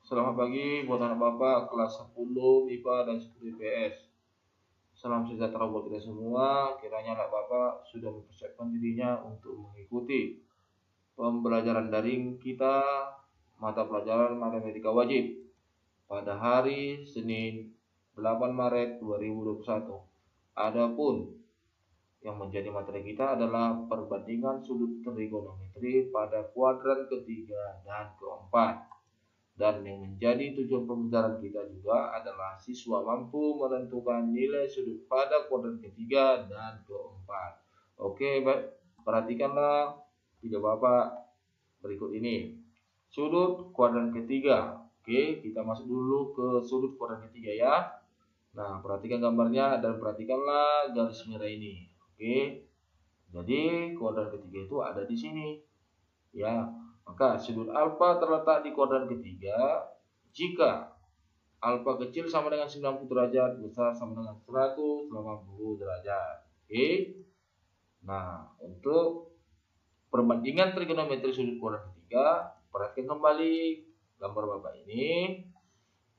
Selamat pagi buat anak Bapak kelas 10 IPA dan 10 IPS. Salam sejahtera buat kita semua. Kiranya anak Bapak sudah mempersiapkan dirinya untuk mengikuti pembelajaran daring kita mata pelajaran matematika wajib pada hari Senin 8 Maret 2021. Adapun yang menjadi materi kita adalah perbandingan sudut trigonometri pada kuadran ketiga dan keempat. Dan yang menjadi tujuan pembelajaran kita juga adalah siswa mampu menentukan nilai sudut pada kuadran ketiga dan keempat. Oke, baik. Perhatikanlah video Bapak berikut ini. Sudut kuadran ketiga. Oke, kita masuk dulu ke sudut kuadran ketiga ya. Nah, perhatikan gambarnya dan perhatikanlah garis merah ini. Oke. Jadi, kuadran ketiga itu ada di sini. Ya, maka sudut alfa terletak di kuadran ketiga jika alfa kecil sama dengan 90 derajat, besar sama dengan 180 derajat. Oke. Nah, untuk perbandingan trigonometri sudut kuadran ketiga, perhatikan kembali gambar Bapak ini.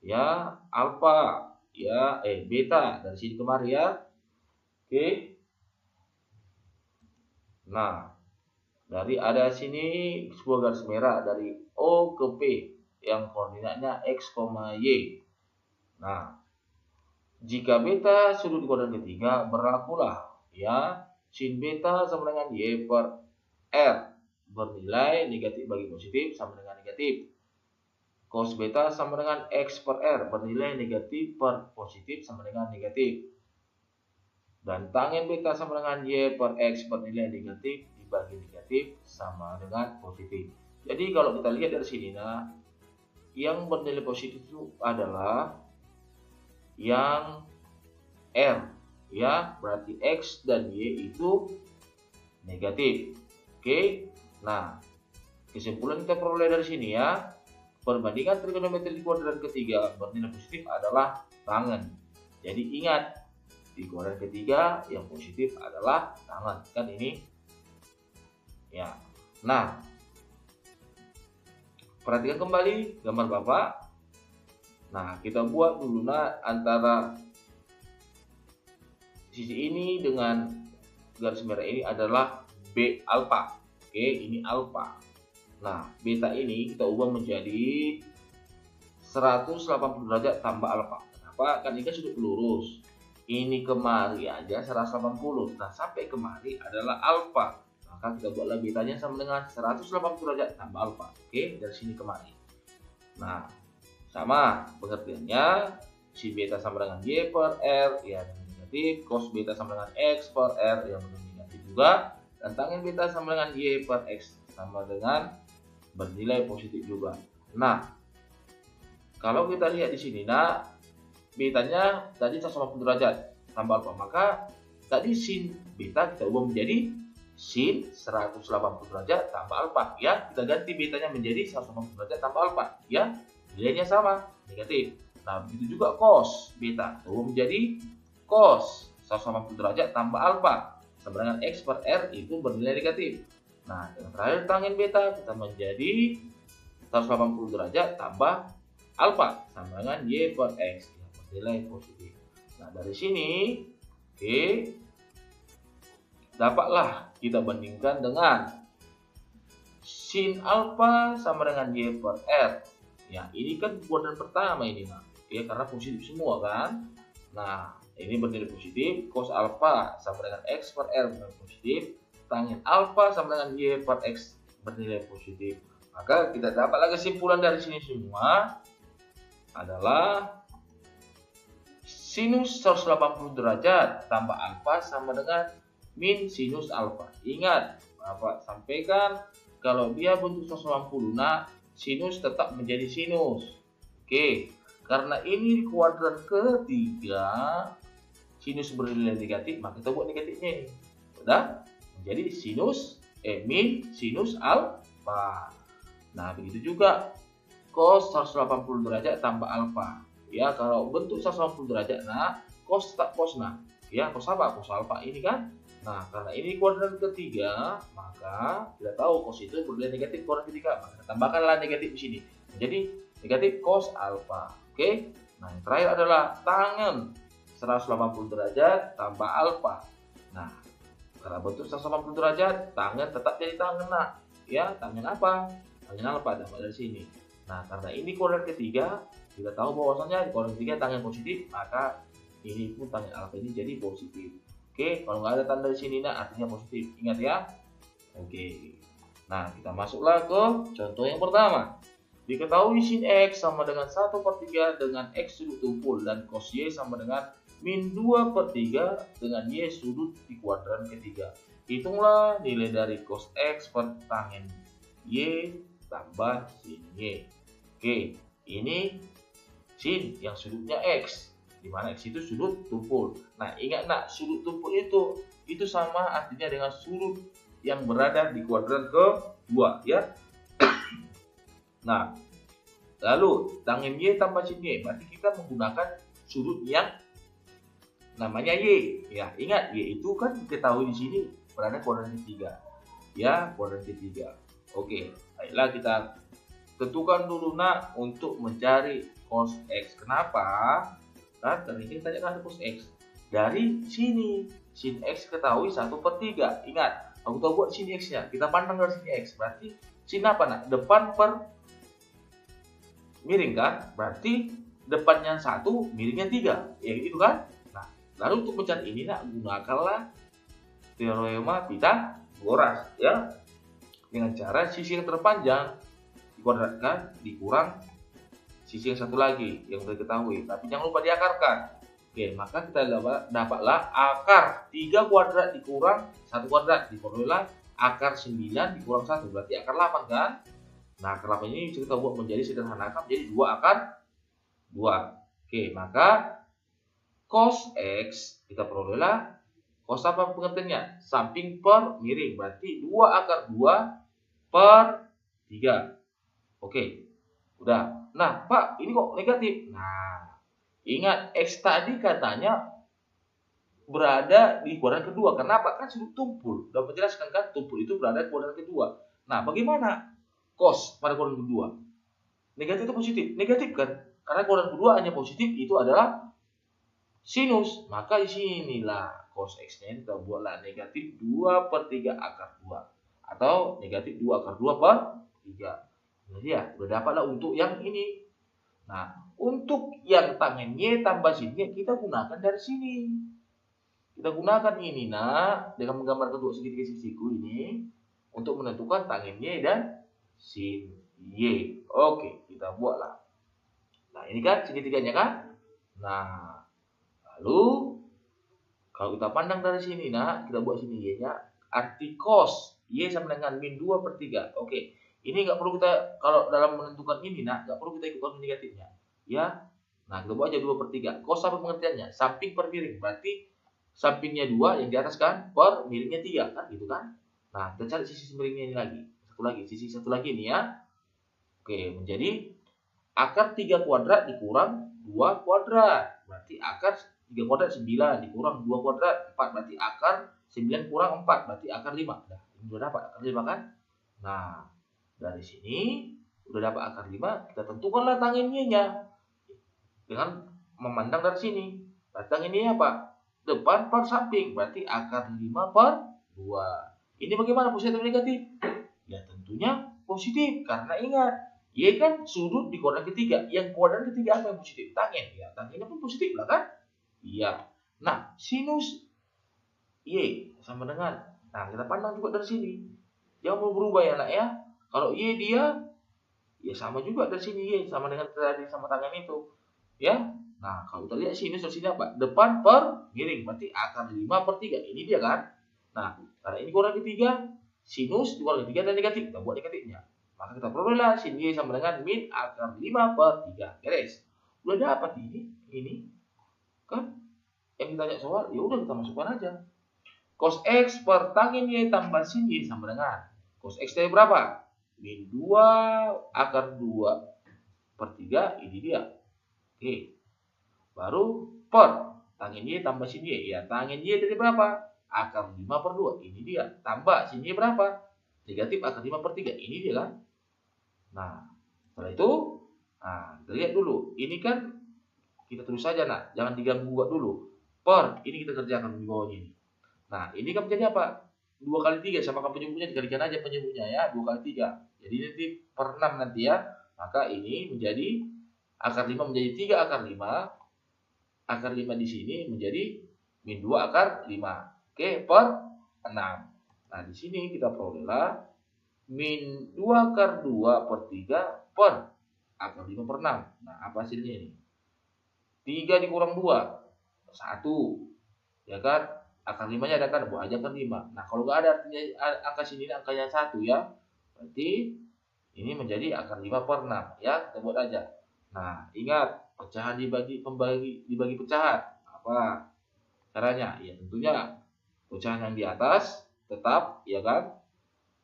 Ya, alfa, ya, beta dari sini kemari ya. Oke. Nah, dari ada sini sebuah garis merah dari O ke P yang koordinatnya X, Y. Nah, jika beta sudut kuadran ketiga berlakulah ya sin beta sama dengan Y per R bernilai negatif bagi positif sama dengan negatif. Cos beta sama dengan X per R bernilai negatif per positif sama dengan negatif. Dan tangent beta sama dengan Y per X bernilai negatif bagi negatif sama dengan positif. Jadi kalau kita lihat dari sini, nah, yang bernilai positif itu adalah yang R, ya, berarti X dan Y itu negatif. Oke, nah, kesimpulan kita peroleh dari sini ya, perbandingan trigonometri di kuadran ketiga bernilai positif adalah tangen. Jadi ingat, di kuadran ketiga yang positif adalah tangen, kan ini. Ya, nah, perhatikan kembali gambar Bapak. Nah, kita buat dulu antara sisi ini dengan garis merah ini adalah B alfa. Oke, ini alfa. Nah, beta ini kita ubah menjadi 180 derajat tambah alfa. Kenapa? Kan ini kan sudut lurus. Ini kemari aja 180. Nah, sampai kemari adalah alfa. Maka kita buatlah betanya sama dengan 180 derajat tambah alfa. Oke, dari sini kemari. Nah, sama pengertiannya, si beta sama dengan Y per R yang negatif, cos beta sama dengan X per R yang negatif juga, dan tangent beta sama dengan Y per X sama dengan bernilai positif juga. Nah, kalau kita lihat di sini, nah, betanya tadi 180 derajat tambah alfa, maka tadi sin beta kita ubah menjadi sin 180 derajat tambah alfa, ya. Kita ganti betanya menjadi 180 derajat tambah alfa, ya. Nilainya sama, negatif. Nah, begitu juga cos beta, ubah menjadi cos 180 derajat tambah alfa sama dengan X per R itu bernilai negatif. Nah, yang terakhir tangent beta kita menjadi 180 derajat tambah alfa sama dengan Y per X yang bernilai positif. Nah, dari sini, oke, dapatlah kita bandingkan dengan sin alfa sama dengan Y per R. Ya, ini kan kuadran pertama ini, nah, ya, karena positif semua kan. Nah, ini bernilai positif, cos alfa sama dengan X per R bernilai positif, tangent alfa sama dengan Y per X bernilai positif. Maka kita dapatlah kesimpulan dari sini semua adalah sinus 180 derajat tambah alfa sama dengan min sinus alfa. Ingat, Bapak sampaikan kalau dia bentuk 180, nah, sinus tetap menjadi sinus. Oke, karena ini di kuadran ketiga sinus bernilai negatif, maka kita buat negatifnya ini. Sudah menjadi sinus min sinus alfa. Nah, begitu juga cos 180 derajat tambah alfa. Ya, kalau bentuk 180 derajat, nah, cos tetap cos, nah, ya, cos apa? Cos alfa ini kan. Nah, karena ini kuadran ketiga, maka kita tahu cos itu bernilai negatif kuadran ketiga, maka kita tambahkanlah negatif di sini. Jadi negatif cos alfa. Oke. Nah, yang terakhir adalah tangen 180 derajat tambah alfa. Nah, karena bentuk 180 derajat, tangen tetap jadi tangen, nak. Ya, tangen apa? Tangen alfa, dapat dari sini. Nah, karena ini koordinat ketiga, kita tahu bahwasanya di koordinat ketiga tangen positif, maka ini pun tangen alfa ini jadi positif. Oke, kalau nggak ada tanda di sini, nah artinya positif. Ingat ya. Oke. Nah, kita masuklah ke contoh yang pertama. Diketahui sin X sama dengan 1/3 dengan X sudut tumpul dan cos Y sama dengan min 2/3 dengan Y sudut di kuadran ketiga. Hitunglah nilai dari cos X per tangen Y tambah sin Y. Oke, ini sin yang sudutnya X, di mana X itu sudut tumpul. Nah, ingat nak, sudut tumpul itu sama artinya dengan sudut yang berada di kuadran kedua, ya. Nah, lalu tangen Y tambah sin Y, berarti kita menggunakan sudut yang namanya Y. Ya, ingat Y itu kan diketahui di sini berada kuadran ketiga. Ya, kuadran ketiga. Oke, baiklah kita tentukan dulu nak untuk mencari cos X. Kenapa? Nah, karena ini tanya kan cos X. Dari sini, sin X ketahui 1/3. Ingat, aku tahu buat sin X-nya. Kita pandang dari sin X. Berarti sin apa nak? Depan per miring kan? Berarti depannya 1, miringnya 3. Ya gitu kan? Nah, lalu untuk mencari ini nak, gunakanlah teorema Pythagoras, ya. Dengan cara sisi yang terpanjang dikuadratkan dikurang sisi yang satu lagi yang sudah diketahui, tapi jangan lupa diakarkan. Oke, maka kita dapatlah akar 3 kuadrat dikurang 1 kuadrat, diperolehlah akar 9 dikurang 1, berarti akar 8 kan? Nah, akar 8 ini bisa kita buat menjadi sederhanakan menjadi 2 akar 2. Oke, maka cos X kita perolehlah cos apa pengertiannya? Samping per miring, berarti 2 akar 2 per 3. Oke, udah. Nah, Pak, ini kok negatif? Nah, ingat X tadi katanya berada di kuadran kedua. Kenapa? Kan sudut tumpul. Sudah menjelaskan kan, tumpul itu berada di kuadran kedua. Nah, bagaimana cos pada kuadran kedua? Negatif atau positif? Negatif kan? Karena kuadran kedua hanya positif, itu adalah sinus. Maka di sinilah cos X-nya kita buatlah negatif 2/3 akar 2. Atau negatif 2 akar 2/3. Jadi ya, udah dapatlah untuk yang ini. Nah, untuk yang tangen Y tambah sin Y, kita gunakan dari sini. Kita gunakan ini, nah, dengan menggambarkan dua segitiga sisiku ini, untuk menentukan tangen Y dan sin Y. Oke, kita buatlah. Nah, ini kan segitiganya kan? Nah, lalu, kalau kita pandang dari sini, nah, kita buat sini Y-nya, arti cos Y sama dengan min 2/3. Oke. Ini nggak perlu kita, kalau dalam menentukan ini, nah, nggak perlu kita ikutkan negatifnya, ya. Nah, kita buat aja 2/3. Cos apa pengertiannya? Samping per miring, berarti sampingnya 2, yang di atas kan, per miringnya 3, kan, gitu kan. Nah, kita cari sisi miringnya ini lagi, sisi satu lagi ini ya. Oke, menjadi akar 3 kuadrat dikurang 2 kuadrat, berarti akar 3 kuadrat 9 dikurang 2 kuadrat 4, berarti akar 9 kurang 4, berarti akar 5. Nah, ini sudah dapat akar 5 kan. Nah, dari sini udah dapat akar 5, kita tentukanlah tangen Y-nya dengan memandang dari sini. Berarti tangen Y apa? Depan per samping, berarti akar 5/2. Ini bagaimana, positif atau negatif? Ya tentunya positif, karena ingat Y kan sudut di kuadran ketiga. Yang kuadran ketiga apa yang positif? Tangen. Ya, tangennya pun positif lah kan? Iya. Nah, sinus Y sama dengan, nah, kita pandang juga dari sini. Jangan mau berubah ya, nak ya. Kalau Y dia, ya sama juga dari sini Y sama dengan tadi sama tangan itu, ya. Nah, kalau kita lihat sinus dari sini apa? Depan per miring, berarti akar 5/3. Ini dia kan. Nah, karena ini kuadran ketiga, sinus di kuadran ketiga dan negatif, kita buat negatifnya. Maka kita perolehlah sin Y sama dengan min akar 5/3. Beres. Udah dapat ini kan? Yang ditanya soal, ya udah kita masukkan aja. Cos X per tangen Y tambah sin Y sama dengan cos X dari berapa? Min 2 akar 2/3, ini dia. Oke. Baru per tangen Y tambah sin Y. Ya, tangen Y dari berapa? Akar 5/2, ini dia. Tambah sin Y berapa? Negatif akar 5/3, ini dia kan. Nah, setelah itu Nah, kita lihat dulu. Ini kan kita tulis saja, nak. Jangan diganggu gugat dulu. Per, ini kita kerjakan di bawahnya ini. Nah, ini kan menjadi apa? 2 kali 3 sama kan penyebutnya, dikalikan aja penyebutnya ya, 2 kali 3. Jadi nanti per 6 nanti ya. Maka ini menjadi akar 5 menjadi 3 akar 5. Akar 5 di sini menjadi min 2 akar 5. Oke, per 6. Nah, di sini kita perolehlah min 2 akar 2 per 3 per akar 5 per 6. Nah, apa hasilnya ini? 3 dikurang 2, 1. Ya kan? Akar 5-nya ada kan? Buat aja akar 5. Nah, kalau nggak ada artinya angka sini angkanya 1 ya. Berarti ini menjadi akar 5 per 6 ya. Kita buat aja. Nah, ingat pecahan dibagi pecahan. Apa caranya? Ya tentunya pecahan yang di atas tetap ya kan.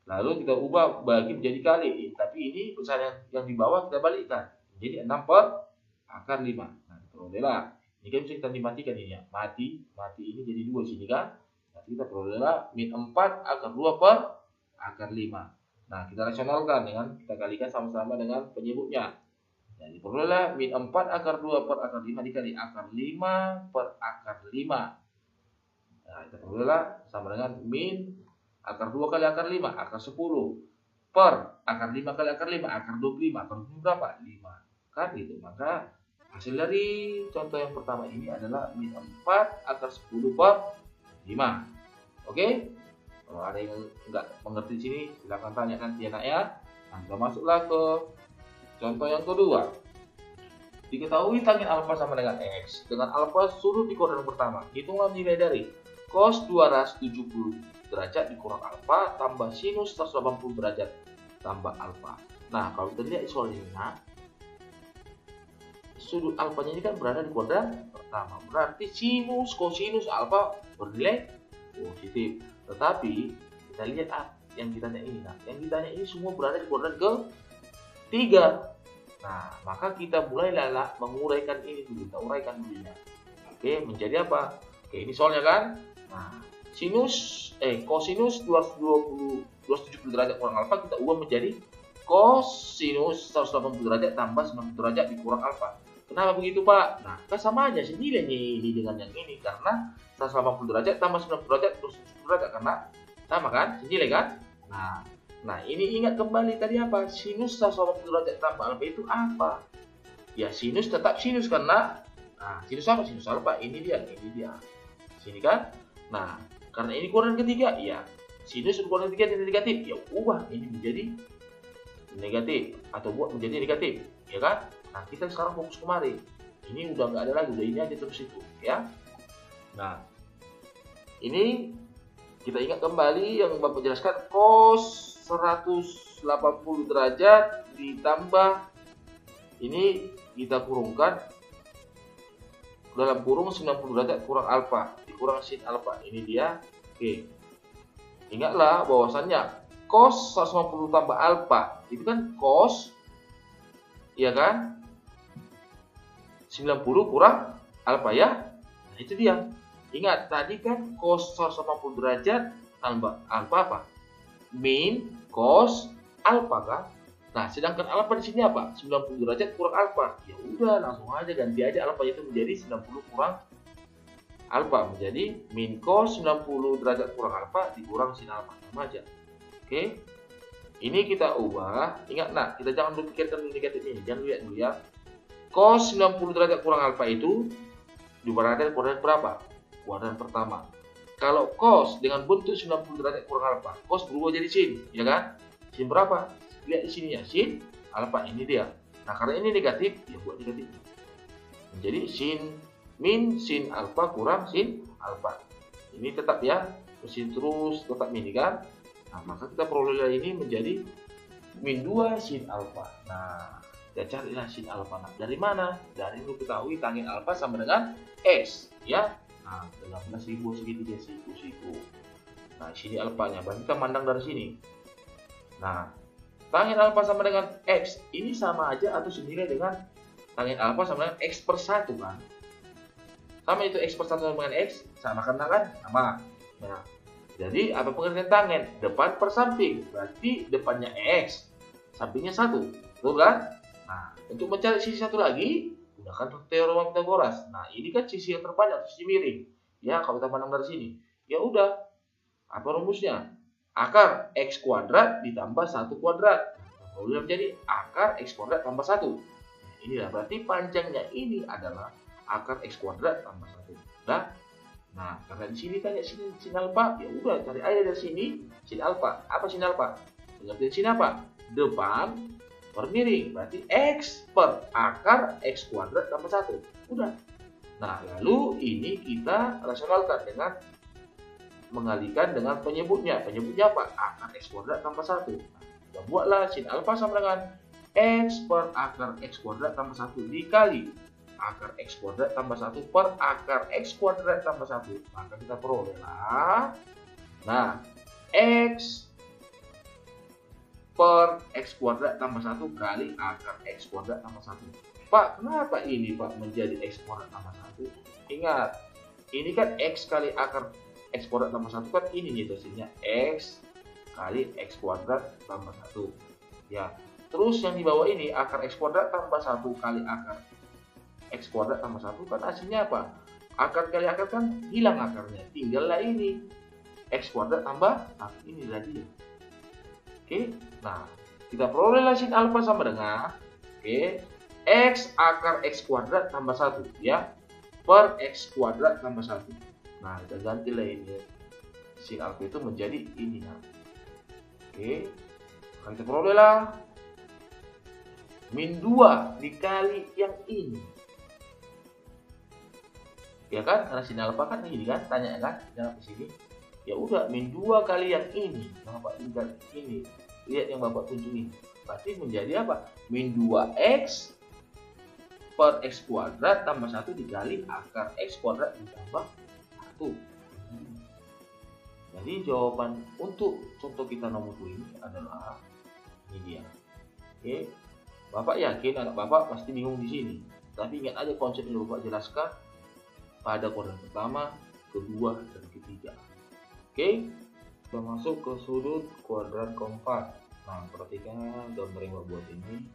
Lalu kita ubah bagi menjadi kali. Tapi ini pecahan yang di bawah kita balikkan. Jadi 6 per akar 5. Nah, perolehlah. Ini kan bisa kita dimatikan ini ya. Mati ini jadi 2 sini kan. Nanti kita perolehlah min 4 akar 2 per akar 5. Nah, kita rasionalkan dengan kita kalikan sama-sama dengan penyebutnya. Jadi perolehlah min 4 akar 2 per akar 5 dikali akar 5 per akar 5. Nah, kita perolehlah sama dengan min akar 2 kali akar 5, akar 10 per akar 5 kali akar 5, akar 25. Akar 25 berapa? 5. Kan gitu. Maka hasil dari contoh yang pertama ini adalah min 4 akar 10 per 5. Oke? Kalau ada yang enggak mengerti di sini, silahkan tanya nanti ya nak ya. Nah, kita masuklah ke contoh yang kedua. Diketahui tangent alfa sama dengan X. Dengan alfa sudut di koordinat pertama. Hitunglah nilai dari cos 270 derajat dikurang alfa tambah sinus 180 derajat tambah alfa. Nah, kalau kita lihat soal ini, nah, sudut alfanya ini kan berada di kuadran pertama. Berarti sinus, kosinus, alfa bernilai positif. Tetapi kita lihat yang ditanya ini. Nah, yang ditanya ini semua berada di kuadran ketiga. Nah, maka kita mulailah menguraikan ini dulu. Kita uraikan dulu ya. Oke, menjadi apa? Oke, ini soalnya kan. Nah, kosinus 270 derajat kurang alfa kita ubah menjadi kosinus 180 derajat tambah 90 derajat dikurang alfa. Kenapa begitu, Pak? Nah, kan sama aja sih nilainya ini dengan yang ini karena 180 derajat tambah 90 derajat terus 70 derajat karena sama kan? Senilai kan? Nah, ini ingat kembali tadi apa? Sinus 180 derajat tambah alfa itu apa? Ya, sinus tetap sinus karena sinus apa? Sinus alfa. Ini dia. Sini kan? Nah, karena ini kuadran ketiga, ya sinus kuadran ketiga jadi negatif, ya ubah ini menjadi negatif atau buat menjadi negatif, ya kan? Nah, kita sekarang fokus kemari. Ini udah nggak ada lagi, udah ini aja terus itu, ya. Nah, ini kita ingat kembali yang Bapak jelaskan cos 180 derajat ditambah ini kita kurungkan dalam kurung 90 derajat kurang alfa dikurang sin alfa. Ini dia. Oke. Ingatlah bahwasannya cos 150 tambah alfa itu kan cos ya kan 90 kurang alfa ya. Nah, itu dia. Ingat tadi kan cos 180 derajat tambah alfa apa? Min cos alfa kan? Nah, sedangkan alfa di sini apa? 90 derajat kurang alfa. Ya udah, langsung aja ganti aja alfa itu menjadi 90 kurang alfa menjadi min cos 90 derajat kurang alfa dikurang sin alfa. Sama aja. Oke. Ini kita ubah. Ingat nak, kita jangan berpikirkan negatif ini. Jangan lihat dulu ya. Cos 90 derajat kurang alfa itu berada di kuadran berapa? Kuadran pertama. Kalau cos dengan bentuk 90 derajat kurang alfa, cos berubah jadi sin, ya kan? Sin berapa? Lihat di sini ya, sin alfa ini dia. Nah, karena ini negatif, ya buat negatif. Menjadi min sin alfa kurang sin alfa. Ini tetap ya, sin terus tetap ini kan. Nah, maka kita peroleh ini menjadi min 2 sin alfa. Nah, kita carilah sin alfa. Nah, dari mana? Dari itu ketahui tangent alfa sama dengan X, ya. Nah, dengan siku segitiga siku. Nah, sini alfanya. Berarti kita mandang dari sini. Nah, tangent alfa sama dengan X ini sama aja atau senilai dengan tangent alfa sama dengan X per 1 kan? Sama itu X per 1 sama dengan X, sama kan? Sama. Nah, jadi apa pengertian tangent? Depan per samping, berarti depannya X, sampingnya 1, betul kan? Nah, untuk mencari sisi satu lagi, gunakan teorema Pitagoras. Nah, ini kan sisi yang terpanjang, sisi miring. Ya, kalau kita pandang dari sini. Ya udah, apa rumusnya? Akar X kuadrat ditambah 1 kuadrat. Kemudian menjadi akar X kuadrat tambah 1. Inilah berarti panjangnya ini adalah akar X kuadrat tambah 1. Nah, karena di sini tanya sin alfa, ya udah cari aja dari sini sin alfa. Apa sin alfa? Pengertian sin apa? Depan per miring, berarti X per akar X kuadrat tambah 1. Udah. Nah, lalu ini kita rasionalkan dengan mengalihkan dengan penyebutnya. Penyebutnya apa? Akar X kuadrat tambah 1. Nah, kita buatlah sin alfa sama dengan X per akar X kuadrat tambah 1 dikali akar X kuadrat tambah 1 per akar X kuadrat tambah 1. Maka kita perolehlah. Nah, X per X kuadrat tambah 1 kali akar X kuadrat tambah 1. Pak, kenapa ini Pak menjadi X kuadrat tambah 1? Ingat, ini kan X kali akar X kuadrat tambah 1 kan ini nih hasilnya X kali X kuadrat tambah 1. Ya, terus yang di bawah ini akar X kuadrat tambah 1 kali akar X kuadrat tambah 1 kan hasilnya apa? Akar kali akar kan hilang akarnya, tinggallah ini X kuadrat tambah 1, ini tadi. Oke, nah kita perolehlah sin alfa sama dengan X akar X kuadrat tambah 1 ya per X kuadrat tambah 1. Nah, kita gantilah ini sin alfa itu menjadi ini. Nah, akan kita perolehlah min 2 dikali yang ini. Ya kan, karena sin alfa kan ini kan, tanya kan, jangan ke sini. Ya udah, min 2 kali yang ini. Bapak tinggal ini. Lihat yang Bapak tunjuk ini. Berarti menjadi apa? Min 2X per X kuadrat tambah 1 dikali akar X kuadrat ditambah 1. Jadi jawaban untuk contoh kita nomor 2 ini adalah ini dia. Oke. Bapak yakin anak Bapak pasti bingung di sini. Tapi ingat aja konsep yang Bapak jelaskan pada kuadran pertama, kedua, dan ketiga. Oke, kita masuk ke sudut kuadran keempat. Nah, perhatikan gambar yang buat ini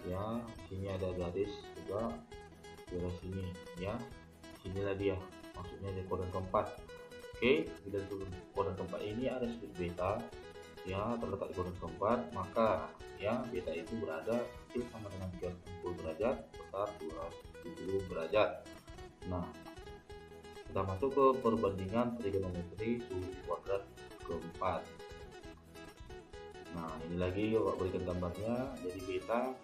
ya. Sini ada garis juga, garis sini ya. Sinilah dia, maksudnya di kuadran keempat. Oke, bila sudut kuadran keempat ini ada sudut beta ya, terletak di kuadran keempat, maka ya beta itu berada sama dengan 360 derajat besar 270 derajat. Nah, kita masuk ke perbandingan trigonometri sudut kuadran keempat. Nah, ini lagi Bapak berikan gambarnya. Jadi beta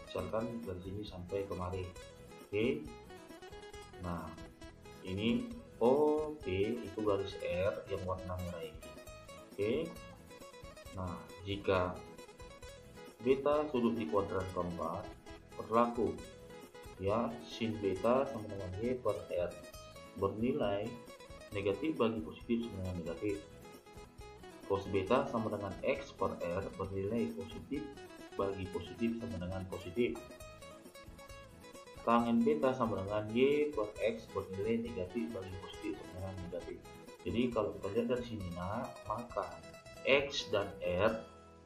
misalkan dari sini sampai kemari. Oke. Nah, ini OP itu garis R yang warna merah ini. Oke. Nah, jika beta sudut di kuadran keempat berlaku ya, sin beta sama dengan Y per R bernilai negatif bagi positif sama dengan negatif. Cos beta sama dengan X per R bernilai positif bagi positif sama dengan positif. Tangen beta sama dengan Y per X bernilai negatif bagi positif sama dengan negatif. Jadi kalau kita lihat dari sini, nah, maka X dan R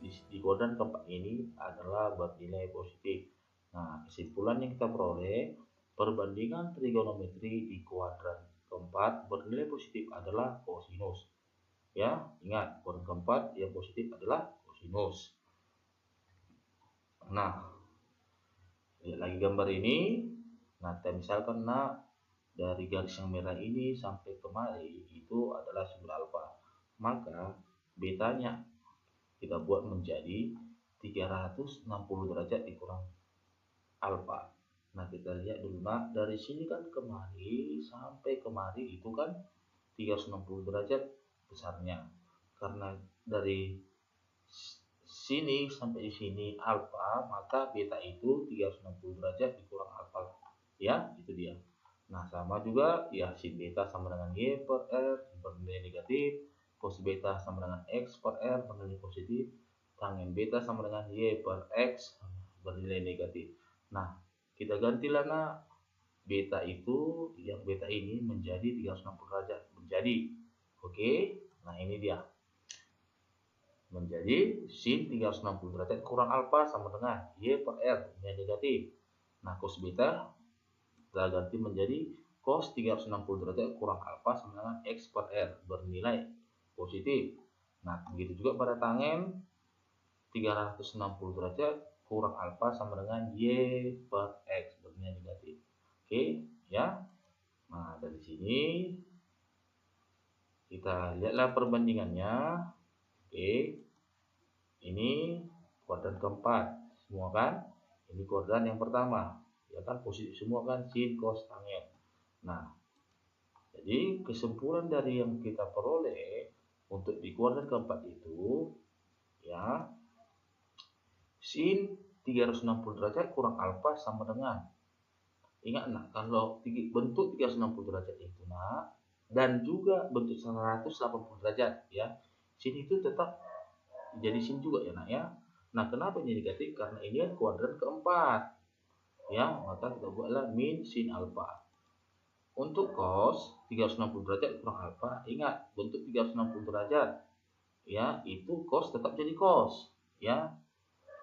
di kuadran keempat ini adalah bernilai positif. Nah, kesimpulan yang kita peroleh, perbandingan trigonometri di kuadran keempat bernilai positif adalah kosinus. Ya, ingat, kuadran keempat yang positif adalah kosinus. Nah, lihat lagi gambar ini. Nah, kita misalkan dari garis yang merah ini sampai kemari itu adalah sumber alfa. Maka betanya kita buat menjadi 360 derajat dikurang alfa. Nah, kita lihat dulu. Nah, dari sini kan kemari sampai kemari itu kan 360 derajat besarnya. Karena dari sini sampai di sini alfa, maka beta itu 360 derajat dikurang alfa. Ya, itu dia. Nah, sama juga ya, sin beta sama dengan Y per R bernilai negatif, cos beta sama dengan X per R bernilai positif, tangen beta sama dengan Y per X bernilai negatif. Nah, kita gantilah beta itu, yang beta ini menjadi 360 derajat menjadi. Oke. Nah, ini dia. menjadi sin 360 derajat kurang alfa sama dengan Y per R, ini negatif. Nah, cos beta kita ganti menjadi cos 360 derajat kurang alfa sama dengan X per R, bernilai positif. Nah, begitu juga pada tangen 360 derajat kurang alfa sama dengan Y per X, bernilai negatif. Oke, ya. Nah, dari sini kita lihatlah perbandingannya. Oke, ini kuadran keempat semua kan, ini kuadran yang pertama ya kan, positif semua kan, sin cos tangen. Nah, jadi kesimpulan dari yang kita peroleh untuk di kuadran keempat itu ya, sin 360 derajat kurang alfa sama dengan, ingat nak, kalau bentuk 360 derajat itu nak, dan juga bentuk 180 derajat ya, sin itu tetap jadi sin juga ya nak ya. Nah, kenapa ini negatif? Karena ini kuadran keempat ya, maka kita buatlah min sin alfa. Untuk cos 360 derajat kurang alfa, ingat bentuk 360 derajat ya, itu cos tetap jadi cos ya.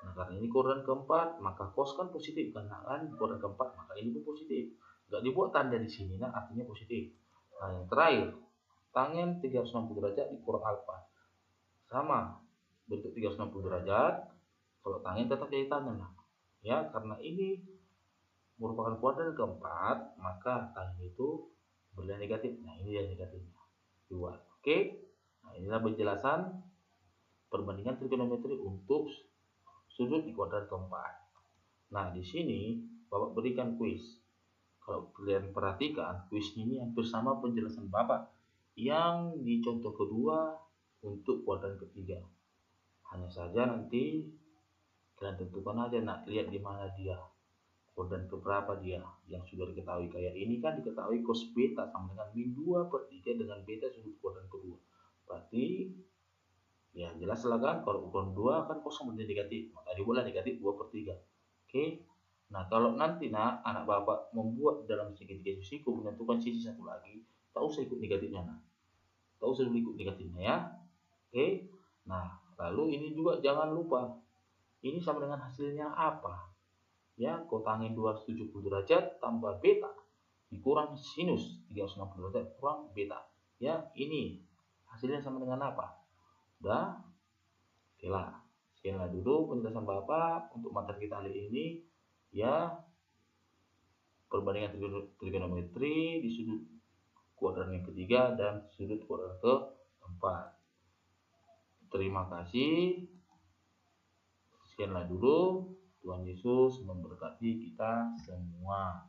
Nah, karena ini kuadran keempat, maka cos kan positif, karena kan kuadran keempat, maka ini pun positif. Enggak dibuat tanda di sini, nah artinya positif. Nah, yang terakhir, tangen 360 derajat dikurang alfa. Sama, bentuk 360 derajat, kalau tangen tetap jadi tangen. Nah, ya, karena ini merupakan kuadran keempat, maka tangen itu bernilai negatif. Nah, ini yang negatifnya. 2. Oke. Nah, inilah penjelasan perbandingan trigonometri untuk sudut di kuadran keempat. Nah, di sini Bapak berikan kuis. Kalau kalian perhatikan, kuis ini hampir sama penjelasan Bapak yang di contoh kedua untuk kuadran ketiga. Hanya saja nanti kalian tentukan aja nak, lihat di mana dia, kuadran keberapa dia yang sudah diketahui. Kayak ini kan diketahui cos beta sama dengan min 2 per 3 dengan beta sudut kuadran kedua. Berarti ya jelas lah kan, kalau ukuran 2 kan kosong menjadi negatif, maka dibuatlah negatif 2 per 3. Oke. Nah, kalau nanti nak anak Bapak membuat dalam segitiga siku menentukan sisi satu lagi, tak usah ikut negatifnya nak. Tak usah ikut negatifnya ya. Oke. Nah, lalu ini juga jangan lupa, ini sama dengan hasilnya apa? Ya, kotangin 270 derajat tambah beta dikurang sinus 360 derajat kurang beta. Ya, ini hasilnya sama dengan apa? Udah? Oke lah. Sekianlah dulu penjelasan Bapak untuk materi kita kali ini. Ya, perbandingan trigonometri di sudut kuadran yang ketiga dan sudut kuadran keempat. Terima kasih. Sekianlah dulu. Tuhan Yesus memberkati kita semua.